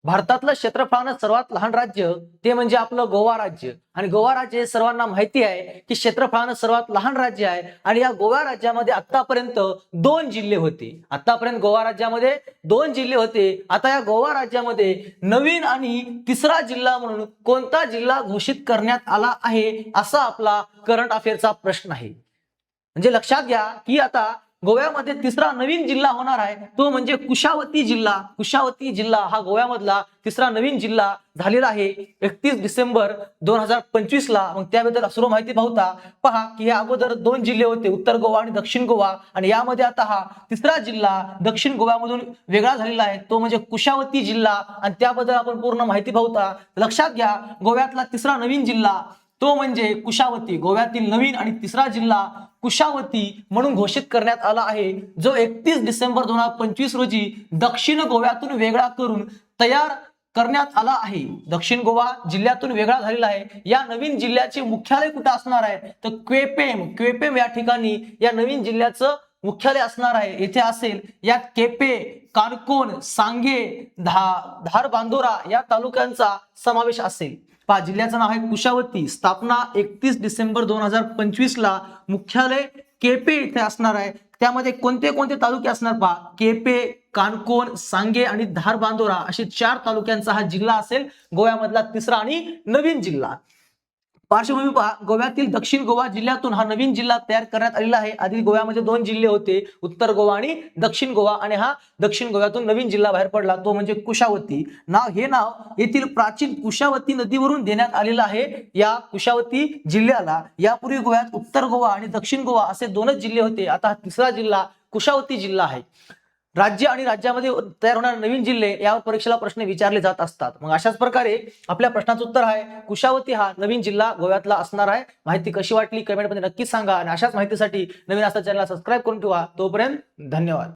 भारतातलं क्षेत्रफळानं सर्वात लहान राज्य ते म्हणजे आपलं गोवा राज्य. आणि गोवा राज्य हे सर्वांना माहिती आहे की क्षेत्रफळानं सर्वात लहान राज्य आहे. आणि या गोवा राज्यामध्ये आतापर्यंत 2 जिल्हे होते. आतापर्यंत गोवा राज्यामध्ये 2 जिल्हे होते. आता या गोवा राज्यामध्ये नवीन आणि तिसरा जिल्हा म्हणून कोणता जिल्हा घोषित करण्यात आला आहे, असा आपला करंट अफेअरचा प्रश्न आहे. म्हणजे लक्षात घ्या की आता गोव्यामध्ये तिसरा नवीन जिल्हा होणार आहे, तो म्हणजे कुशावती जिल्हा. कुशावती जिल्हा हा गोव्यामधला तिसरा नवीन जिल्हा झालेला आहे 31 डिसेंबर 2025 ला. मग त्याबद्दल सर्व माहिती पाहता पहा की हे अगोदर 2 जिल्हे होते, उत्तर गोवा आणि दक्षिण गोवा. आणि यामध्ये आता हा तिसरा जिल्हा दक्षिण गोव्यामधून वेगळा झालेला आहे, तो म्हणजे कुशावती जिल्हा. आणि त्याबद्दल आपण पूर्ण माहिती पाहता. लक्षात घ्या, गोव्यातला तिसरा नवीन जिल्हा तो म्हणजे कुशावती. गोव्यातील नवीन आणि तिसरा जिल्हा कुशावती म्हणून घोषित करण्यात आला आहे, जो 31 डिसेंबर 2025 रोजी दक्षिण गोव्यातून वेगळा करून तयार करण्यात आला आहे. दक्षिण गोवा जिल्ह्यातून वेगळा झालेला आहे. या नवीन जिल्ह्याचे मुख्यालय कुठे असणार आहे, तर क्वेपेम या ठिकाणी या नवीन जिल्ह्याचं मुख्यालय असणार आहे. येथे असेल यात केपे, काणकोण, सांगे, धारबांदोरा या तालुक्यांचा समावेश असेल. पहा, जिल्ह्याचं नाव आहे कुशावती. स्थापना 31 डिसेंबर 2025 ला. मुख्यालय केपे इथे असणार आहे. त्यामध्ये कोणते कोणते तालुके असणार पहा, केपे, काणकोण, सांगे आणि धारबांदोरा असे 4 तालुक्यांचा हा जिल्हा असेल, गोव्यामधला तिसरा आणि नवीन जिल्हा. पार्श्वभूमी पहा, गोव्यातील दक्षिण गोवा जिल्ह्यातून हा नवीन जिल्हा तयार करण्यात आलेला आहे. आधी गोव्यामध्ये 2 जिल्हे होते, उत्तर गोवा आणि दक्षिण गोवा. आणि हा दक्षिण गोव्यातून नवीन जिल्हा बाहेर पडला, तो म्हणजे कुशावती. हे नाव येथील प्राचीन कुशावती नदीवरून देण्यात आलेलं आहे या कुशावती जिल्ह्याला. यापूर्वी गोव्यात उत्तर गोवा आणि दक्षिण गोवा असे 2च जिल्हे होते. आता हा तिसरा जिल्हा कुशावती जिल्हा आहे. राज्य आणि राज्यामध्ये तयार होणारे नवीन जिल्हे यावर परीक्षेला प्रश्न विचारले जात असतात. मग अशाच प्रकारे आपल्या प्रश्नाचं उत्तर आहे कुशावती हा नवीन जिल्हा गोव्यातला असणार आहे. माहिती कशी वाटली कमेंटमध्ये नक्कीच सांगा. आणि अशाच माहितीसाठी नवीन असता चॅनलला सबस्क्राईब करून ठेवा. तोपर्यंत धन्यवाद.